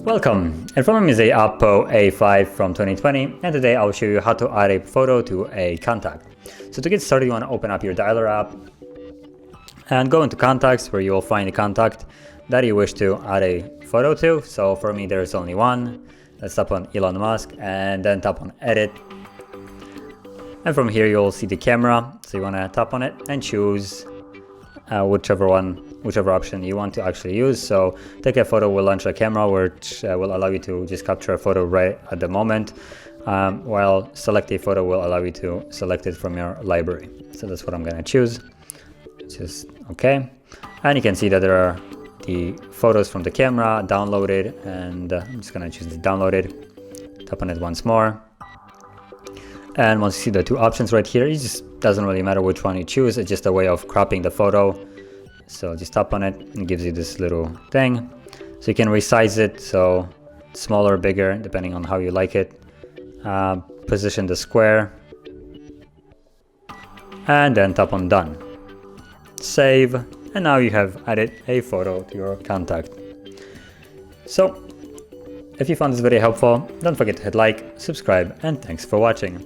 Welcome, in front of me is a OPPO A5 from 2020, and today I'll show you how to add a photo to a contact. So to get started, you want to open up your dialer app and go into contacts, where you will find a contact that you wish to add a photo to. So for me there's only one. Let's tap on Elon Musk and then tap on edit, and from here you'll see the camera, so you want to tap on it and choose whichever option you want to actually use. So take a photo will launch a camera, which will allow you to just capture a photo right at the moment, while select a photo will allow you to select it from your library. So that's what I'm going to choose. Just okay, and you can see that there are the photos from the camera downloaded, and I'm just going to choose the downloaded. Tap on it once more, and once you see the two options right here, it just doesn't really matter which one you choose. It's just a way of cropping the photo. So just tap on it and it gives you this little thing, so you can resize it, so smaller, bigger, depending on how you like it. Position the square and then tap on done. Save, and now you have added a photo to your contact. So if you found this video helpful, don't forget to hit like, subscribe, and thanks for watching.